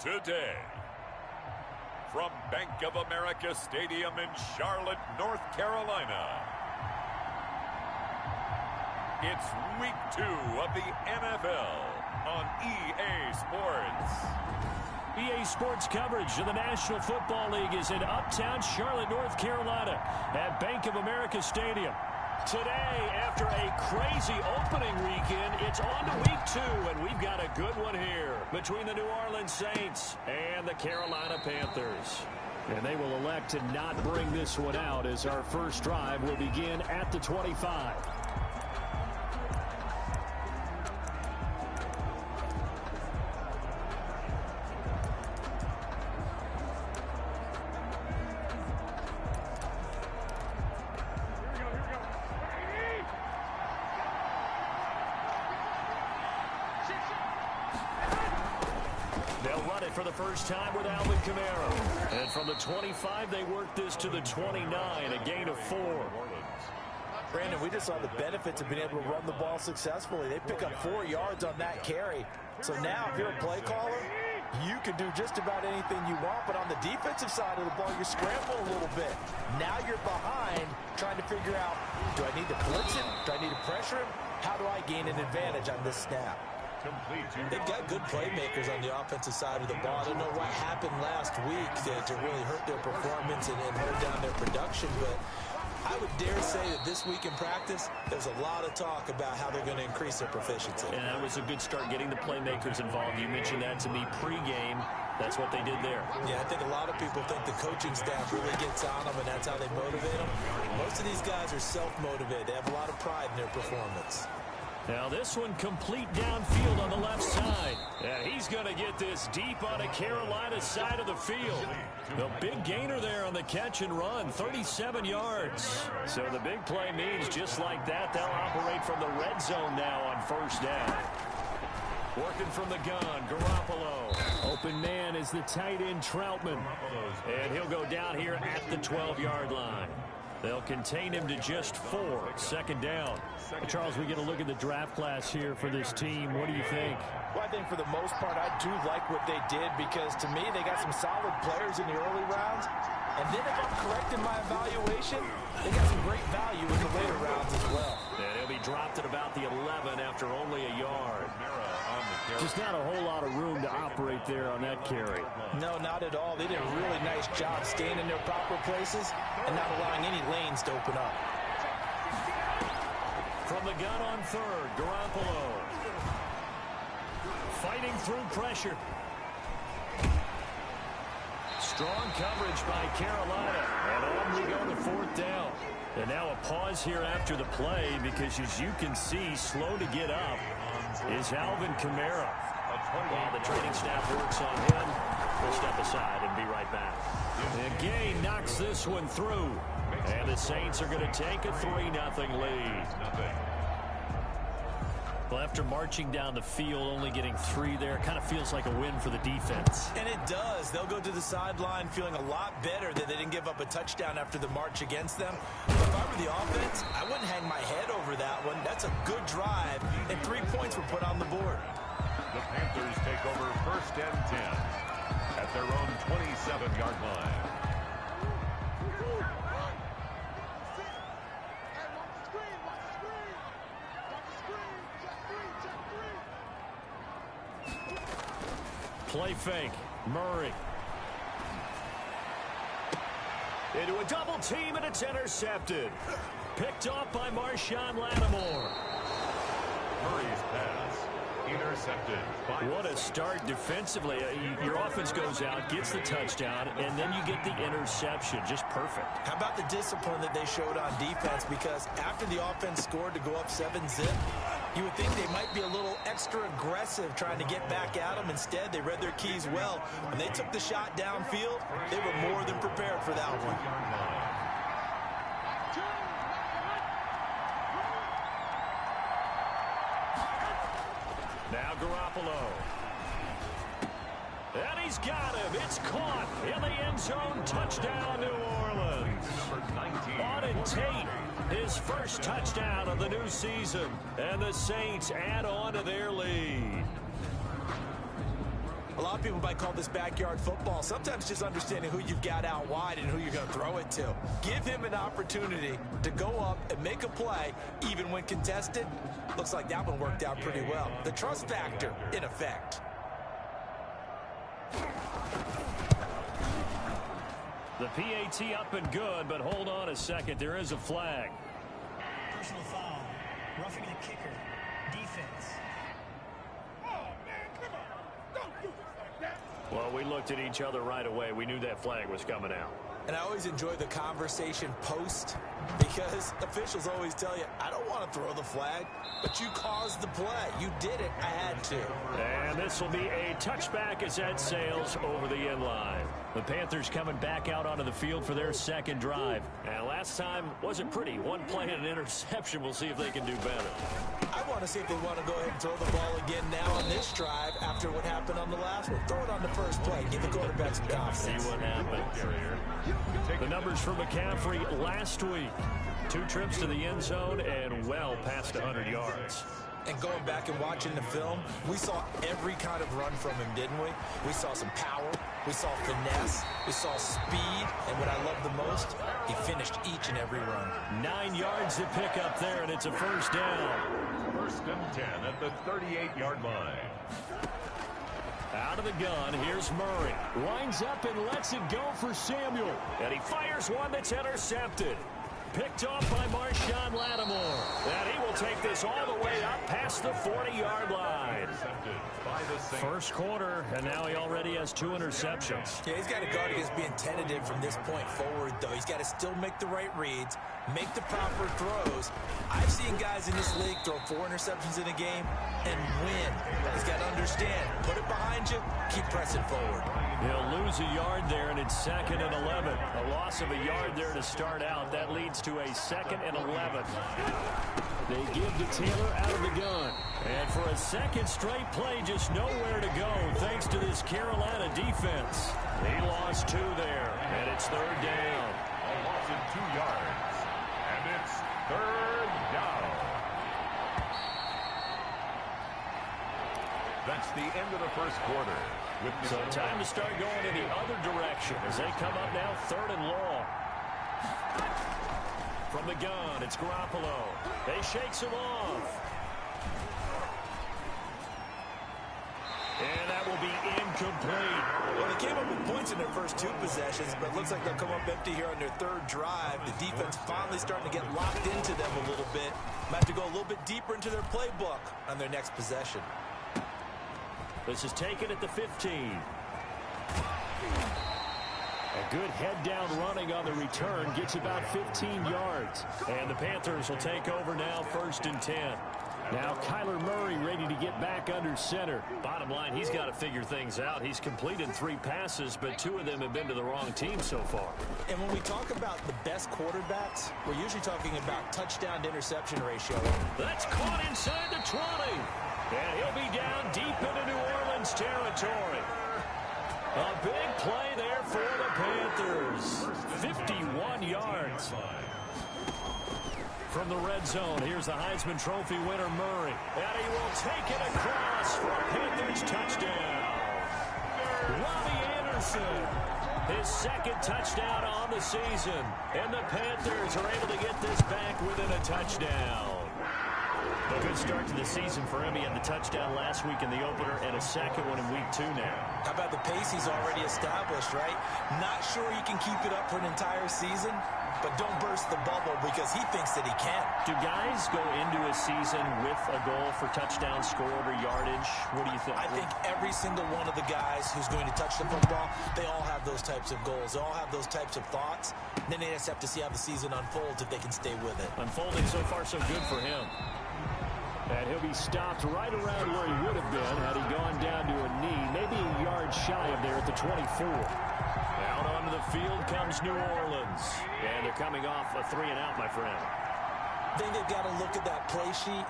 today. From Bank of America Stadium in Charlotte, North Carolina, it's Week 2 of the NFL on EA Sports. EA Sports coverage of the National Football League is in uptown Charlotte, North Carolina at Bank of America Stadium. Today, after a crazy opening weekend, it's on to Week 2, and we've got a good one here between the New Orleans Saints and the Carolina Panthers. And they will elect to not bring this one out as our first drive will begin at the 25. For the first time with Alvin Kamara. And from the 25, they work this to the 29, a gain of 4. Brandon, we just saw the benefits of being able to run the ball successfully. They pick up 4 yards on that carry. So now, if you're a play caller, you can do just about anything you want. But on the defensive side of the ball, you scramble a little bit. Now you're behind trying to figure out, do I need to blitz him? Do I need to pressure him? How do I gain an advantage on this snap? They've got good playmakers on the offensive side of the ball. I don't know what happened last week to really hurt their performance and hurt down their production, but I would dare say that this week in practice, there's a lot of talk about how they're going to increase their proficiency. And that was a good start getting the playmakers involved. You mentioned that to me pregame. That's what they did there. Yeah, I think a lot of people think the coaching staff really gets on them, and that's how they motivate them. Most of these guys are self-motivated. They have a lot of pride in their performance. Now this one complete downfield on the left side. And he's going to get this deep on a Carolina side of the field. The big gainer there on the catch and run, 37 yards. So the big play means just like that, they'll operate from the red zone now on first down. Working from the gun, Garoppolo. Open man is the tight end, Troutman. And he'll go down here at the 12-yard line. They'll contain him to just 4. Second down. Charles, we get a look at the draft class here for this team. What do you think? Well, I think for the most part, I do like what they did because, to me, they got some solid players in the early rounds. And then if I'm correct in my evaluation, they got some great value in the later rounds as well. And he'll be dropped at about the 11 after only a yard. Just not a whole lot of room to operate there on that carry. No, not at all. They did a really nice job staying in their proper places and not allowing any lanes to open up. From the gun on third, Garoppolo. Fighting through pressure. Strong coverage by Carolina. And on we go to fourth down. And now a pause here after the play because, as you can see, slow to get up is Alvin Kamara. While the training staff works on him, we'll step aside and be right back. And Gay knocks this one through. And the Saints are going to take a 3-0 lead. Well, after marching down the field, only getting 3 there, kind of feels like a win for the defense. And it does. They'll go to the sideline feeling a lot better that they didn't give up a touchdown after the march against them. But if I were the offense, I wouldn't hang my head over that one. That's a good drive, and 3 points were put on the board. The Panthers take over first and 10 at their own 27-yard line. Play fake. Murray. Into a double team, and it's intercepted. Picked off by Marshawn Lattimore. Murray's pass intercepted. What a start defensively. Your offense goes out, gets the touchdown, and then you get the interception. Just perfect. How about the discipline that they showed on defense? Because after the offense scored to go up 7-zip, you would think they might be a little extra aggressive trying to get back at them. Instead, they read their keys well. When they took the shot downfield, they were more than prepared for that one. Now Garoppolo. And he's got him. It's caught in the end zone. Touchdown, New Orleans. Auden Tate, his first touchdown of the new season. And the Saints add on to their lead. A lot of people might call this backyard football. Sometimes just understanding who you've got out wide and who you're going to throw it to. Give him an opportunity to go up and make a play, even when contested. Looks like that one worked out pretty well. The trust factor in effect. The PAT up and good, but hold on a second. There is a flag. Personal foul. Roughing the kicker. Defense. Well, we looked at each other right away. We knew that flag was coming out. And I always enjoy the conversation post because officials always tell you, I don't want to throw the flag, but you caused the play. You did it. I had to. And this will be a touchback as that sails over the end line. The Panthers coming back out onto the field for their second drive. And last time wasn't pretty. One play and an interception. We'll see if they can do better. I want to see if they want to go ahead and throw the ball again now on this drive after what happened on the last one. Throw it on the first play. Give the quarterback some confidence. See what happens. The numbers for McCaffrey last week. 2 trips to the end zone and well past 100 yards. And going back and watching the film, we saw every kind of run from him, didn't we? We saw some power. We saw finesse. We saw speed. And what I love the most, he finished each and every run. 9 yards to pick up there, and it's a first down. 1st and 10 at the 38-yard line. Out of the gun, here's Murray. Lines up and lets it go for Samuel. And he fires one that's intercepted. Picked off by Marshawn Lattimore. And he will take this all the way up past the 40-yard line. First quarter, and now he already has 2 interceptions. Yeah, he's got to guard against being tentative from this point forward, though. He's got to still make the right reads, make the proper throws. I've seen guys in this league throw 4 interceptions in a game and win. He's got to understand, put it behind you, keep pressing forward. He'll lose a yard there, and it's 2nd and 11. A loss of a yard there to start out. That leads to a 2nd and 11. They give to Taylor out of the gun. And for a second straight play, just nowhere to go thanks to this Carolina defense. He lost 2 there, and it's 3rd down. A loss of 2 yards. And it's 3rd down. That's the end of the first quarter. So time to start going in the other direction as they come up now 3rd and long. From the gun, it's Garoppolo. They shakes him off. And that will be incomplete. Well, they came up with points in their first 2 possessions, but it looks like they'll come up empty here on their 3rd drive. The defense finally starting to get locked into them a little bit. Might have to go a little bit deeper into their playbook on their next possession. This is taken at the 15. A good head-down running on the return gets about 15 yards. And the Panthers will take over now 1st and 10. Now Kyler Murray ready to get back under center. Bottom line, he's got to figure things out. He's completed 3 passes, but 2 of them have been to the wrong team so far. And when we talk about the best quarterbacks, we're usually talking about touchdown to interception ratio. That's caught inside the 20. And he'll be down deep into New Orleans territory. A big play there for the Panthers. 51 yards. From the red zone, here's the Heisman Trophy winner, Murray. And he will take it across for a Panthers touchdown. Robbie Anderson, his 2nd touchdown on the season. And the Panthers are able to get this back within a touchdown. A good start to the season for him. He had the touchdown last week in the opener and a 2nd one in week 2 now. How about the pace he's already established, right? Not sure he can keep it up for an entire season, but don't burst the bubble because he thinks that he can. Do guys go into a season with a goal for touchdown scored or yardage? What do you think? I think every single one of the guys who's going to touch the football, they all have those types of goals. They all have those types of thoughts. Then they just have to see how the season unfolds if they can stay with it. Unfolding so far so good for him. And he'll be stopped right around where he would have been had he gone down to a knee, maybe a yard shy of there at the 24. Out onto the field comes New Orleans. And they're coming off a 3-and-out, my friend. I think they've got to look at that play sheet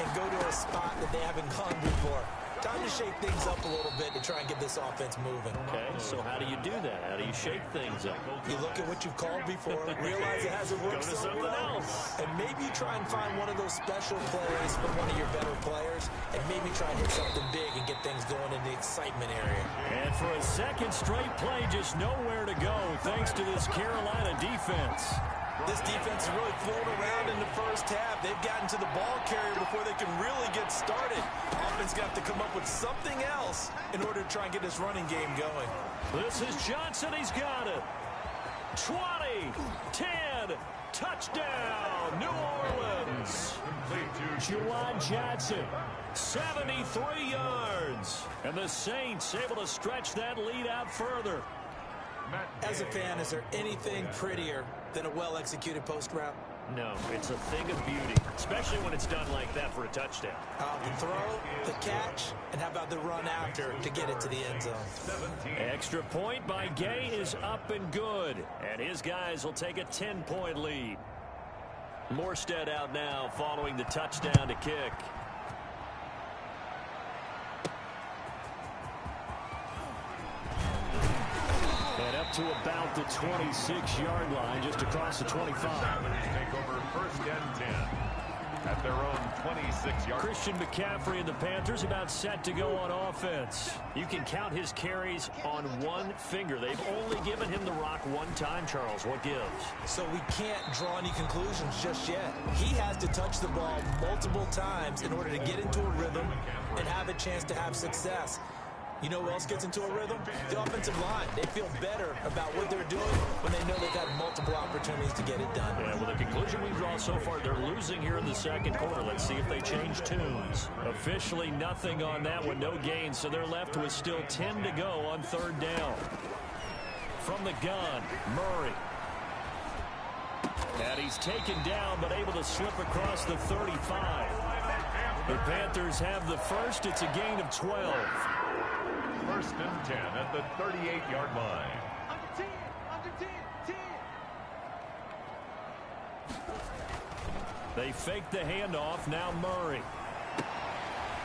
and go to a spot that they haven't gone before. Time to shake things up a little bit to try and get this offense moving. Okay, so how do you do that? How do you shake things up? You look at what you've called before, realize it hasn't worked so well, and maybe you try and find one of those special plays from one of your better players, and maybe try and hit something big and get things going in the excitement area. And for a second straight play, just nowhere to go thanks to this Carolina defense. This defense is really flown around in the first half. They've gotten to the ball carrier before they can really get started. Offense got to come up with something else in order to try and get this running game going. This is Johnson. He's got it. 20, 10, touchdown, New Orleans. Juwan Johnson, 73 yards. And the Saints able to stretch that lead out further. As a fan, is there anything prettier than a well-executed post route? No, it's a thing of beauty, especially when it's done like that for a touchdown. The throw, the catch, and how about the run after to get it to the end zone? Extra point by Gay is up and good, and his guys will take a 10-point lead. Morstead out now following the touchdown to kick. And up to about the 26-yard line, just across the 25. Take over first and 10 at their own 26-yard. Christian McCaffrey and the Panthers about set to go on offense. You can count his carries on one finger. They've only given him the rock one time, Charles. What gives? So we can't draw any conclusions just yet. He has to touch the ball multiple times in order to get into a rhythm and have a chance to have success. You know who else gets into a rhythm? The offensive line. They feel better about what they're doing when they know they've got multiple opportunities to get it done. Yeah, well, the conclusion we draw so far, they're losing here in the second quarter. Let's see if they change tunes. Officially nothing on that one, no gain, so they're left with still 10 to go on third down. From the gun, Murray. And he's taken down, but able to slip across the 35. The Panthers have the first. It's a gain of 12. First and 10 at the 38-yard line. They fake the handoff. Now Murray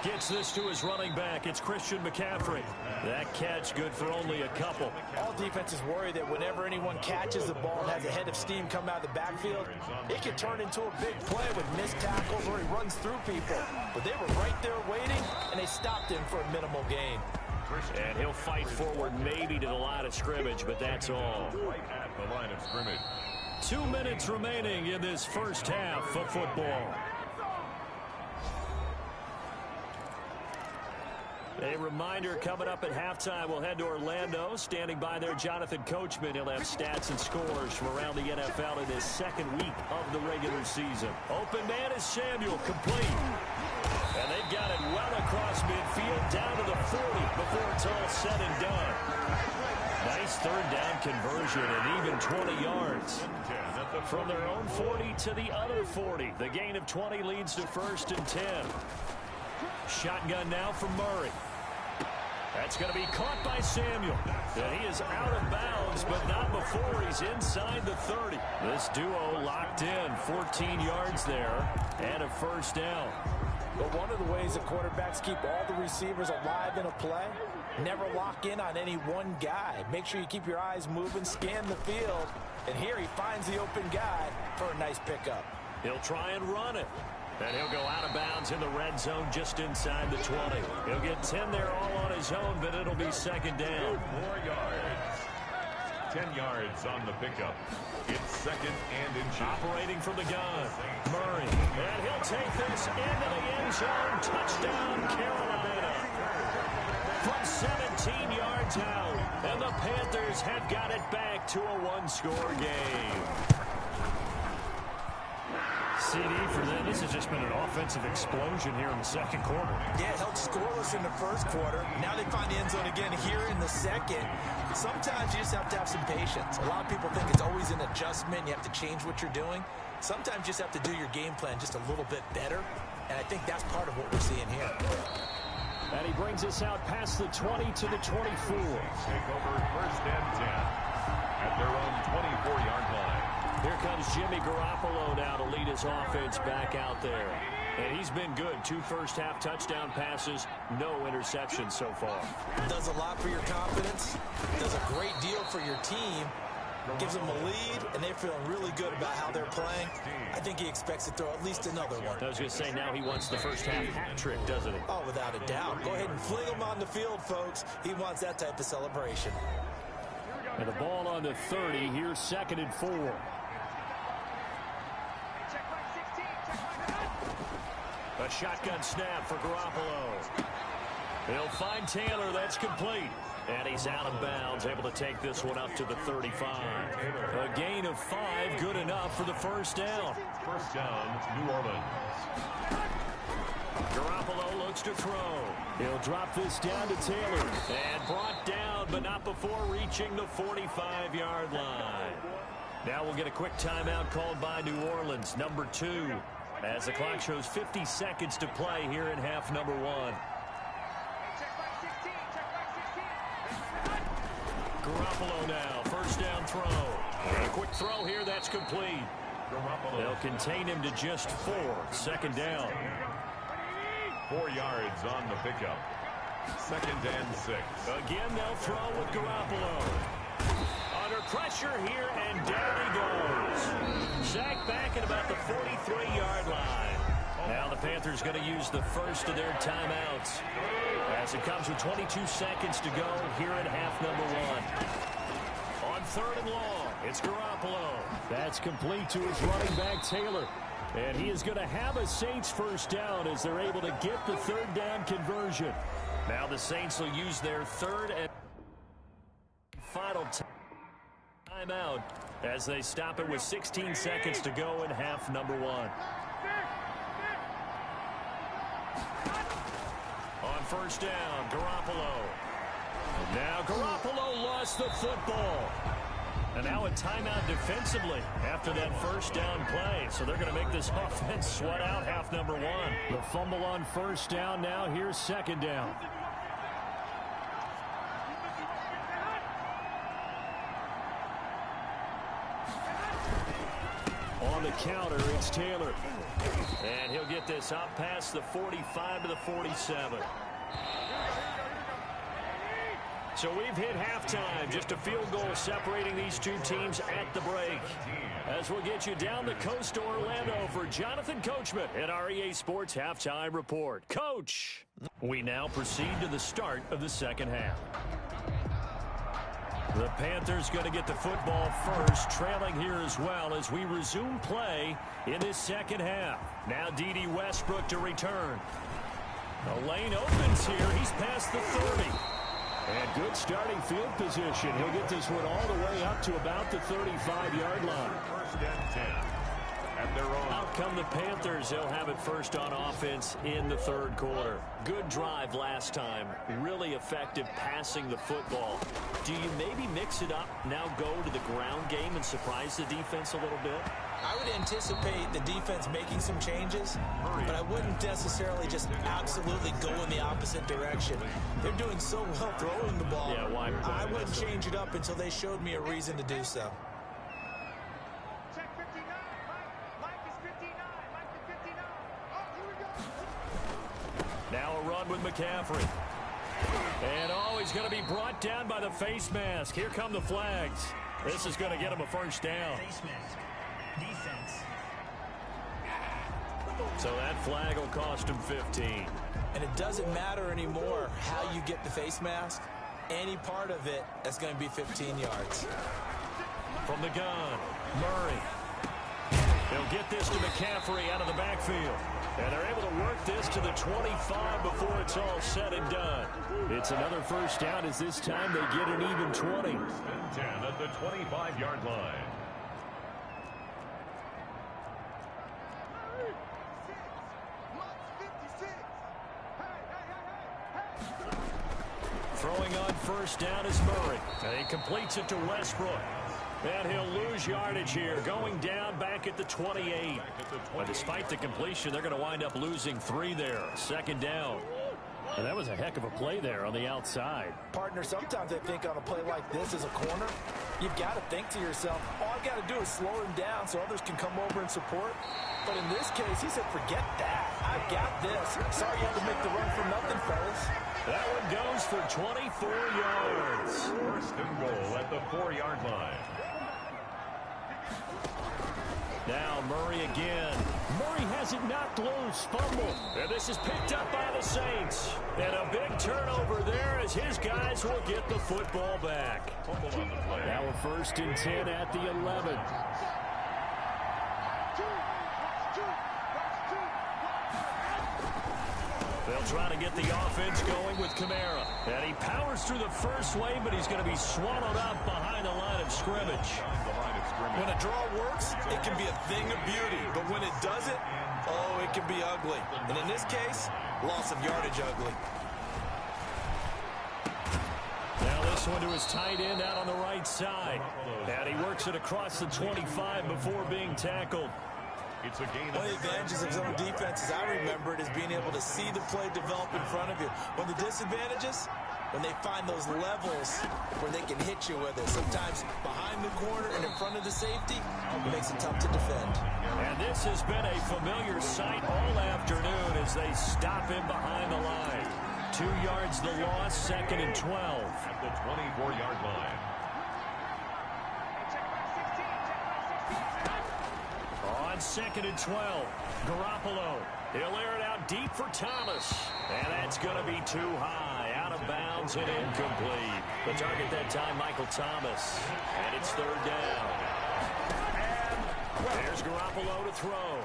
gets this to his running back. It's Christian McCaffrey. That catch good for only a couple. All defenses worry that whenever anyone catches the ball and has a head of steam come out of the backfield, it can turn into a big play with missed tackles or he runs through people. But they were right there waiting, and they stopped him for a minimal gain. And he'll fight forward maybe to the line of scrimmage, but that's all. Right at the line of scrimmage. 2 minutes remaining in this first half of football. A reminder coming up at halftime, we'll head to Orlando. Standing by there, Jonathan Coachman. He'll have stats and scores from around the NFL in his second week of the regular season. Open man is Samuel, complete. And they've got it well across midfield, down to the 40 before it's all said and done. Nice third down conversion and even 20 yards. From their own 40 to the other 40. The gain of 20 leads to first and 10. Shotgun now from Murray. That's going to be caught by Samuel. And he is out of bounds, but not before he's inside the 30. This duo locked in, 14 yards there, and a first down. But one of the ways that quarterbacks keep all the receivers alive in a play, never lock in on any one guy. Make sure you keep your eyes moving, scan the field, and here he finds the open guy for a nice pickup. He'll try and run it. And he'll go out of bounds in the red zone just inside the 20. He'll get 10 there all on his own, but it'll be second down. 4 yards. 10 yards on the pickup. It's second and inches. Operating from the gun, Murray. And he'll take this into the end zone. Touchdown, Carolina. From 17 yards out. And the Panthers have got it back to a one-score game. CD for them. This has just been an offensive explosion here in the second quarter. Yeah, held scoreless in the first quarter. Now they find the end zone again here in the second. Sometimes you just have to have some patience. A lot of people think it's always an adjustment. You have to change what you're doing. Sometimes you just have to do your game plan just a little bit better. And I think that's part of what we're seeing here. And he brings us out past the 20 to the 24. Take over first and 10 at their own 24-yard line. Here comes Jimmy Garoppolo now to lead his offense back out there. And he's been good. 2 first-half touchdown passes, no interceptions so far. Does a lot for your confidence. Does a great deal for your team. Gives them a lead, and they're feeling really good about how they're playing. I think he expects to throw at least another one. I was going to say, now he wants the first-half hat trick, doesn't he? Oh, without a doubt. Go ahead and fling him on the field, folks. He wants that type of celebration. And the ball on the 30. Here's 2nd and 4. A shotgun snap for Garoppolo. He'll find Taylor. That's complete. And he's out of bounds, able to take this one up to the 35. A gain of 5, good enough for the first down. First down, New Orleans. Garoppolo looks to throw. He'll drop this down to Taylor. And brought down, but not before reaching the 45-yard line. Now we'll get a quick timeout called by New Orleans, number 2. As the clock shows 50 seconds to play here in half number 1. Garoppolo now, first down throw. A quick throw here, that's complete. They'll contain him to just 4. 2nd down. 4 yards on the pickup. 2nd and 6. Again, they'll throw with Garoppolo. Under pressure here, and down he goes. Sacked back at about the 43-yard line. Now the Panthers going to use the first of their timeouts. As it comes with 22 seconds to go here in half number 1. On 3rd and long, it's Garoppolo. That's complete to his running back, Taylor. And he is going to have a Saints first down as they're able to get the 3rd down conversion. Now the Saints will use their 3rd and final timeout as they stop it with 16 seconds to go in half number 1. On first down, Garoppolo. Now Garoppolo lost the football. And now a timeout defensively after that first down play. So they're going to make this offense sweat out half number 1. The fumble on first down now. Here's 2nd down. On the counter, it's Taylor. And he'll get this up past the 45 to the 47. So we've hit halftime. Just a field goal separating these two teams at the break. As we'll get you down the coast to Orlando for Jonathan Coachman at our EA Sports Halftime Report. Coach, we now proceed to the start of the second half. The Panthers going to get the football first, trailing here as well as we resume play in this second half. Now D.D. Westbrook to return. The lane opens here. He's past the 30. And good starting field position. He'll get this one all the way up to about the 35-yard line. First and 10. And they're on. Out come the Panthers. They'll have it first on offense in the 3rd quarter. Good drive last time. Really effective passing the football. Do you maybe mix it up, now go to the ground game and surprise the defense a little bit? I would anticipate the defense making some changes, but I wouldn't necessarily just absolutely go in the opposite direction. They're doing so well throwing the ball. Yeah, why? I wouldn't change it up until they showed me a reason to do so. Check 59. Mike is 59. Mike is 59. Oh, here we go. Now a run with McCaffrey. And he's going to be brought down by the face mask. Here come the flags. This is going to get him a first down. Face mask. Defense. So that flag will cost him 15. And it doesn't matter anymore how you get the face mask. Any part of it is going to be 15 yards. From the gun, Murray. They'll get this to McCaffrey out of the backfield. And they're able to work this to the 25 before it's all said and done. It's another first down as this time they get an even 20. 10 at the 25-yard line. Throwing on first down is Murray. And he completes it to Westbrook. And he'll lose yardage here, going down back at the 28. But despite the completion, they're going to wind up losing 3 there. Second down. And that was a heck of a play there on the outside. Partner, sometimes I think on a play like this as a corner, you've got to think to yourself, all I've got to do is slow him down so others can come over and support. But in this case, he said, forget that. I've got this. Sorry you had to make the run for nothing, fellas. That one goes for 24 yards. First and goal at the 4-yard line. Now Murray again. Murray has it knocked loose. Fumble. And this is picked up by the Saints. And a big turnover there as his guys will get the football back. Fumble on the play. Now a 1st and 10 at the 11. They'll try to get the offense going with Kamara. And he powers through the first wave, but he's going to be swallowed up behind the line of scrimmage. When a draw works, it can be a thing of beauty. But when it doesn't, oh, it can be ugly. And in this case, loss of yardage ugly. Now this one to his tight end out on the right side. And he works it across the 25 before being tackled. It's a gain. One of the advantages of zone defense, as I remember it, is being able to see the play develop in front of you. One of the disadvantages, when they find those levels where they can hit you with it. Sometimes behind the corner and in front of the safety, it makes it tough to defend. And this has been a familiar sight all afternoon as they stop him behind the line. 2 yards the loss, 2nd and 12. At the 24-yard line. On 2nd and 12, Garoppolo. He'll air it out deep for Thomas. And that's going to be too high. Out of bounds and incomplete. The target that time, Michael Thomas. And it's 3rd down. And there's Garoppolo to throw.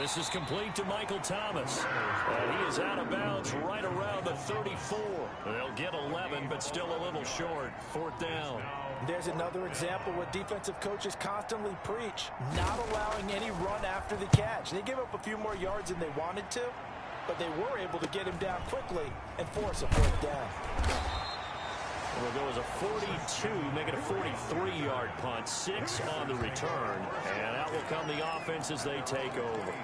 This is complete to Michael Thomas. And he is out of bounds right around the 34. They'll get 11, but still a little short. 4th down. There's another example what defensive coaches constantly preach, not allowing any run after the catch. They gave up a few more yards than they wanted to, but they were able to get him down quickly and force a 4th down. We'll go as a 42, make it a 43-yard punt, 6 on the return, and out will come the offense as they take over.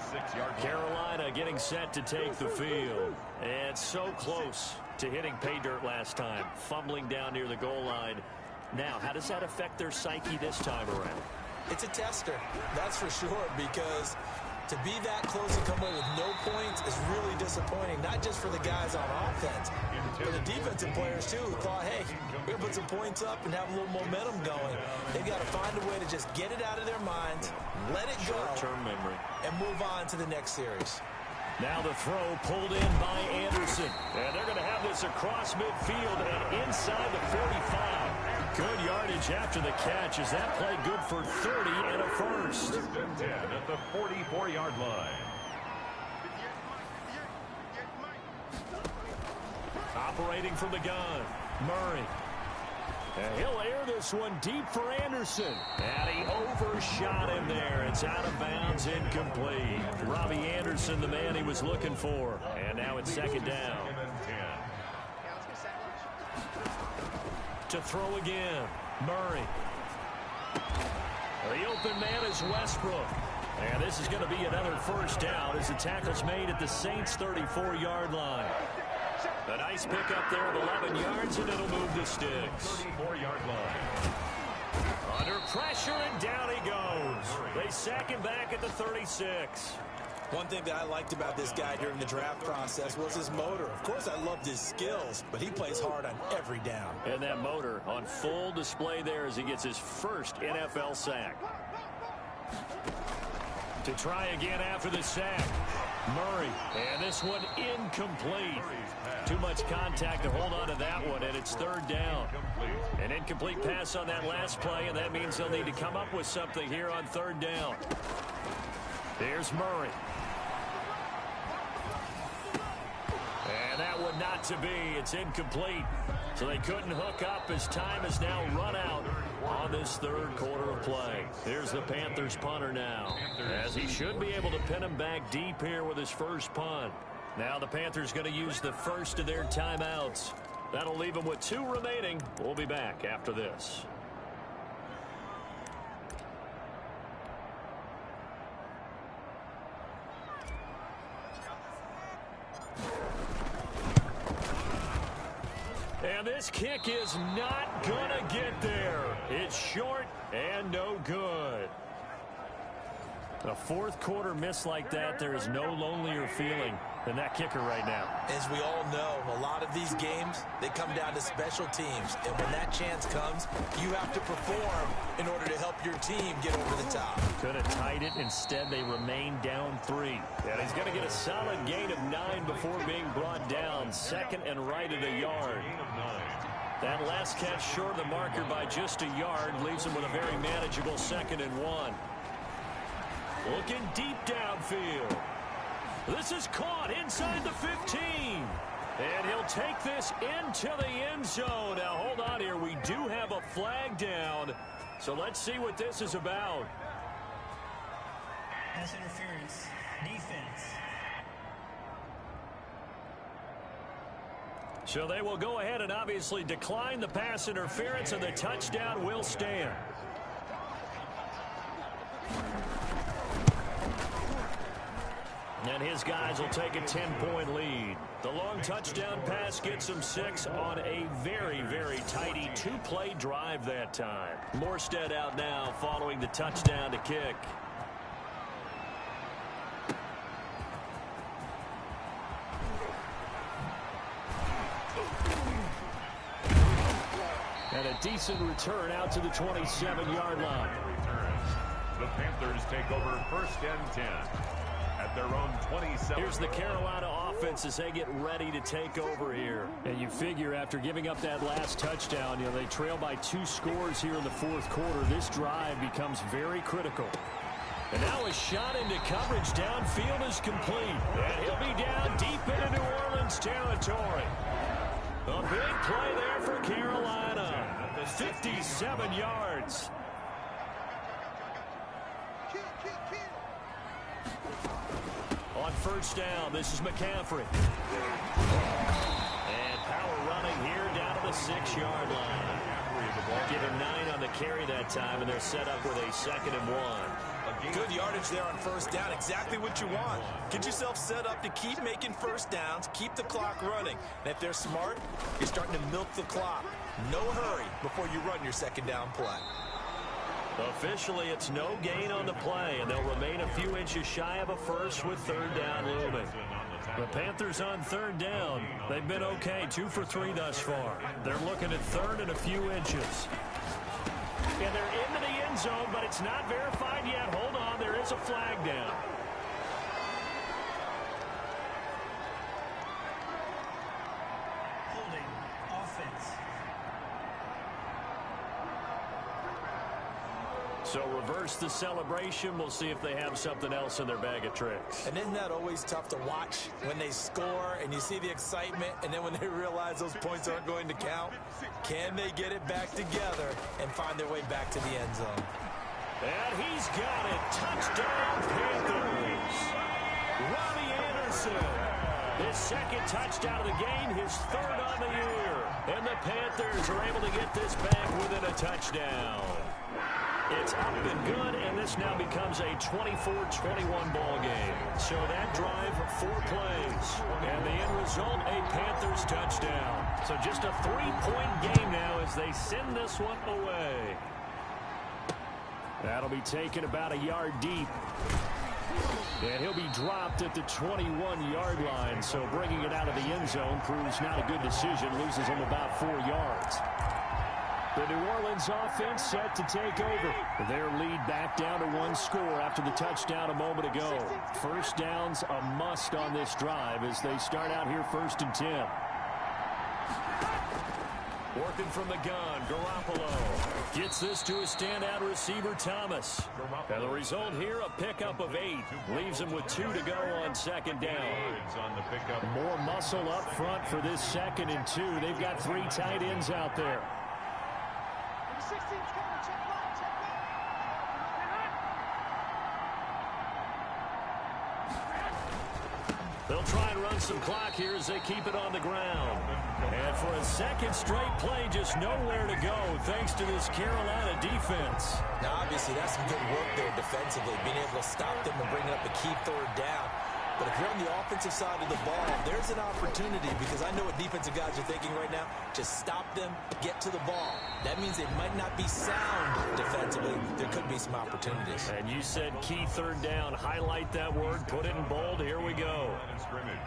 Carolina getting set to take the field, and so close to hitting pay dirt last time, fumbling down near the goal line. Now, how does that affect their psyche this time around? It's a tester, that's for sure, because to be that close and come away with no points is really disappointing, not just for the guys on offense, but the defensive players, too, who thought, hey, we're going to put some points up and have a little momentum going. They've got to find a way to just get it out of their minds, let it go, short-term memory, and move on to the next series. Now the throw pulled in by Anderson. And they're going to have this across midfield and inside the 45. Good yardage after the catch. Is that play good for 30 and a first? 10 at the 44-yard line. Operating from the gun, Murray. And he'll air this one deep for Anderson. And he overshot him there. It's out of bounds, incomplete. Robbie Anderson, the man he was looking for. And now it's 2nd down. To throw again, Murray. The open man is Westbrook. And this is going to be another 1st down as the tackle's made at the Saints' 34-yard line. A nice pickup there of 11 yards, and it'll move the sticks. 34-yard line. Under pressure, and down he goes. They sack him back at the 36. One thing that I liked about this guy during the draft process was his motor. Of course, I loved his skills, but he plays hard on every down. And that motor on full display there as he gets his first NFL sack. To try again after the sack, Murray. And this one incomplete. Too much contact to hold on to that one, and it's 3rd down. An incomplete pass on that last play, and that means they'll need to come up with something here on 3rd down. Here's Murray. And that one not to be. It's incomplete. So they couldn't hook up as time has now run out on this 3rd quarter of play. Here's the Panthers punter now, as he should be able to pin him back deep here with his first punt. Now the Panthers going to use the first of their timeouts. That'll leave them with 2 remaining. We'll be back after this. And this kick is not going to get there. It's short and no good. A fourth quarter miss like that, there is no lonelier feeling than that kicker right now. As we all know, a lot of these games, they come down to special teams. And when that chance comes, you have to perform in order to help your team get over the top. Could have tied it. Instead, they remain down 3. And he's going to get a solid gain of 9 before being brought down. Second and right at a yard. That last catch short of the marker by just a yard leaves him with a very manageable 2nd and 1. Looking deep downfield. This is caught inside the 15. And he'll take this into the end zone. Now, hold on here. We do have a flag down. So let's see what this is about. Pass interference. Defense. So they will go ahead and obviously decline the pass interference, and the touchdown will stand. And his guys will take a 10-point lead. The long touchdown pass gets them 6 on a very, very tidy 2-play drive that time. Morstead out now following the touchdown to kick. And a decent return out to the 27-yard line. The Panthers take over 1st and 10. At their own 27. Here's the Carolina offense as they get ready to take over here. And you figure after giving up that last touchdown, they trail by 2 scores here in the fourth quarter. This drive becomes very critical. And now a shot into coverage downfield is complete. And he'll be down deep into New Orleans territory. A big play there for Carolina. 57 yards. On first down, this is McCaffrey. And power running here down to the 6-yard line. Give him 9 on the carry that time, and they're set up with a 2nd and 1. Good yardage there on first down. Exactly what you want. Get yourself set up to keep making first downs, keep the clock running. And if they're smart, you're starting to milk the clock. No hurry before you run your 2nd down play. Officially, it's no gain on the play, and they'll remain a few inches shy of a first with 3rd down looming. The Panthers on 3rd down. They've been okay, 2 for 3 thus far. They're looking at 3rd and a few inches. And they're into the end zone, but it's not verified yet. Hold on, there is a flag down. Holding. Offense. So reverse the celebration. We'll see if they have something else in their bag of tricks. And isn't that always tough to watch when they score and you see the excitement, and then when they realize those points aren't going to count? Can they get it back together and find their way back to the end zone? And he's got it. Touchdown, Panthers. Robbie Anderson. His 2nd touchdown of the game, his 3rd on the year. And the Panthers are able to get this back within a touchdown. It's up and good, and this now becomes a 24-21 ball game. So that drive, 4 plays. And the end result, a Panthers touchdown. So just a 3-point game now as they send this one away. That'll be taken about a yard deep. And he'll be dropped at the 21-yard line. So bringing it out of the end zone proves not a good decision. Loses him about 4 yards. The New Orleans offense set to take over. Their lead back down to 1 score after the touchdown a moment ago. First down's a must on this drive as they start out here 1st and 10. Working from the gun, Garoppolo gets this to his standout receiver, Thomas. And the result here, a pickup of 8. Leaves him with 2 to go on 2nd down. More muscle up front for this 2nd and 2. They've got 3 tight ends out there. 16's coming, check right, check right. They'll try and run some clock here as they keep it on the ground. And for a 2nd straight play, just nowhere to go thanks to this Carolina defense. Now, obviously, that's some good work there defensively, being able to stop them and bring up a key 3rd down. But if you're on the offensive side of the ball, there's an opportunity because I know what defensive guys are thinking right now. Just stop them, get to the ball. That means they might not be sound defensively. There could be some opportunities. And you said key third down. Highlight that word. Put it in bold. Here we go.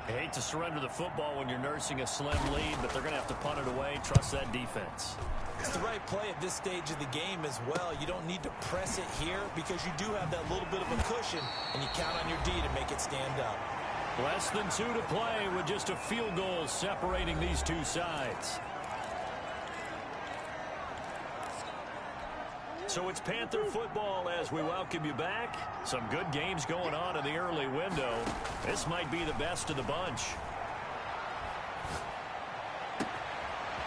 I hate to surrender the football when you're nursing a slim lead, but they're going to have to punt it away. Trust that defense. It's the right play at this stage of the game as well. You don't need to press it here because you do have that little bit of a cushion, and you count on your D to make it stand up. Less than 2 to play with just a field goal separating these two sides. So it's Panther football as we welcome you back. Some good games going on in the early window. This might be the best of the bunch.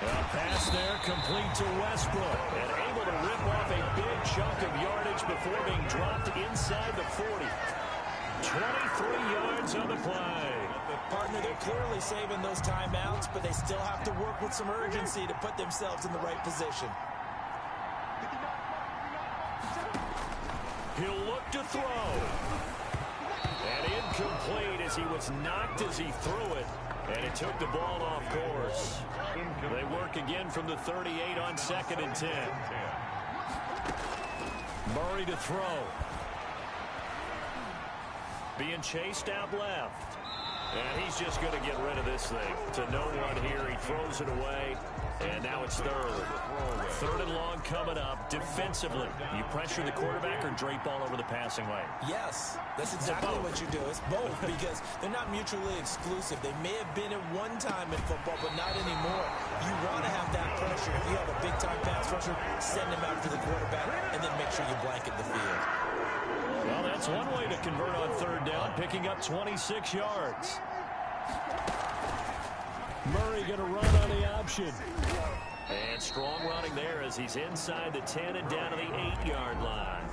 A pass there complete to Westbrook and able to rip off a big chunk of yardage before being dropped inside the 40. 23 yards on the play. Partner, they're clearly saving those timeouts, but they still have to work with some urgency to put themselves in the right position. He'll look to throw. And incomplete as he was knocked as he threw it. And it took the ball off course. They work again from the 38 on 2nd and 10. Murray to throw. Being chased out left. And he's just going to get rid of this thing. To no one here. He throws it away. And now it's third. 3rd and long coming up. Defensively, you pressure the quarterback or drape all over the passing lane? Yes, that's exactly what you do. It's both because they're not mutually exclusive. They may have been at one time in football, but not anymore. You want to have that pressure. If you have a big-time pass rusher, send him after the quarterback, and then make sure you blanket the field. Well, that's one way to convert on 3rd down, picking up 26 yards. Murray going to run on the option. And strong running there as he's inside the 10 and down to the 8-yard line.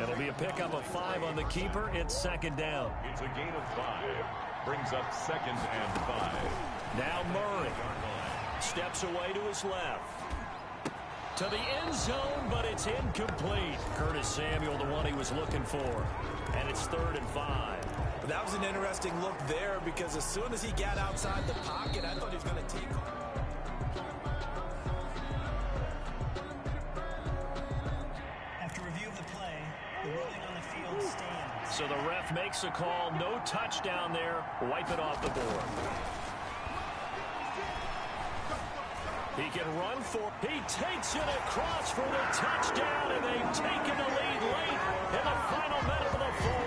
It'll be a pickup of 5 on the keeper. It's 2nd down. It's a gain of 5. Brings up 2nd and 5. Now Murray steps away to his left. To the end zone, but it's incomplete. Curtis Samuel, the one he was looking for. And it's 3rd and 5. That was an interesting look there because as soon as he got outside the pocket, I thought he was going to take off. After review of the play, the ruling on the field stands. So the ref makes a call. No touchdown there. Wipe it off the board. He can run for. He takes it across for the touchdown, and they've taken the lead late in the final minute of the 4th.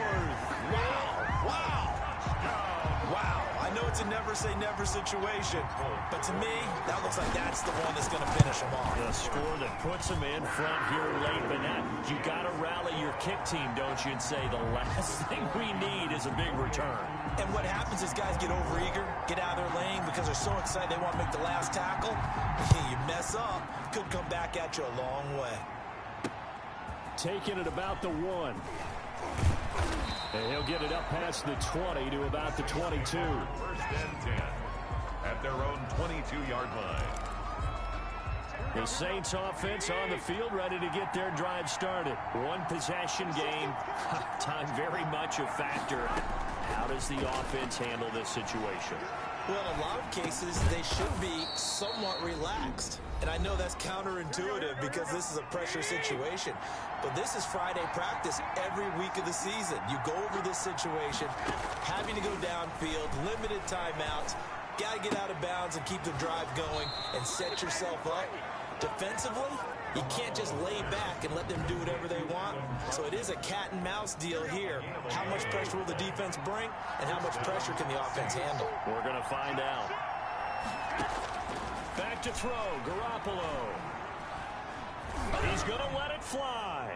Wow. I know it's a never-say-never situation, but to me, that looks like that's the one that's going to finish them off. The score that puts them in front here late, but now you got to rally your kick team, don't you, and say the last thing we need is a big return. And what happens is guys get overeager, get out of their lane because they're so excited they want to make the last tackle. You mess up, could come back at you a long way. Taking it about the 1. And he'll get it up past the 20 to about the 22. 1st and 10 at their own 22-yard line. The Saints offense on the field, ready to get their drive started. One possession game. Time very much a factor. How does the offense handle this situation? Well, in a lot of cases, they should be somewhat relaxed. And I know that's counterintuitive because this is a pressure situation. But this is Friday practice every week of the season. You go over this situation, having to go downfield, limited timeouts, got to get out of bounds and keep the drive going and set yourself up. Defensively, you can't just lay back and let them do whatever they want. So it is a cat and mouse deal here. How much pressure will the defense bring and how much pressure can the offense handle? We're going to find out. Back to throw, Garoppolo. He's going to let it fly.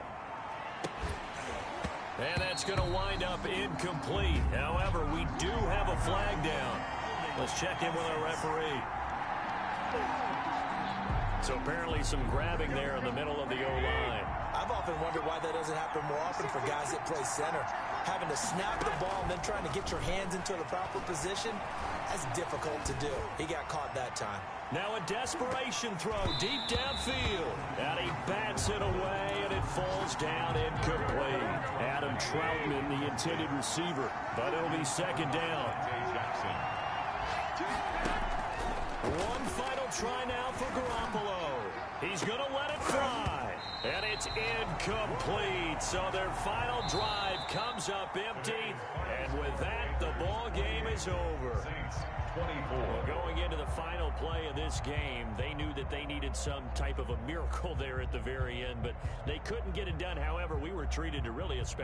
And that's going to wind up incomplete. However, we do have a flag down. Let's check in with our referee. So apparently some grabbing there in the middle of the O-line. I've often wondered why that doesn't happen more often for guys that play center. Having to snap the ball and then trying to get your hands into the proper position, that's difficult to do. He got caught that time. Now a desperation throw deep downfield. And he bats it away, and it falls down incomplete. Adam Troutman, the intended receiver, but it'll be second down. One final try now for Garoppolo. He's going to let it fly. And it's incomplete. So their final drive comes up empty. And with that, the ball game is over. Well, going into the final play of this game, they knew that they needed some type of a miracle there at the very end, but they couldn't get it done. However, we were treated to really a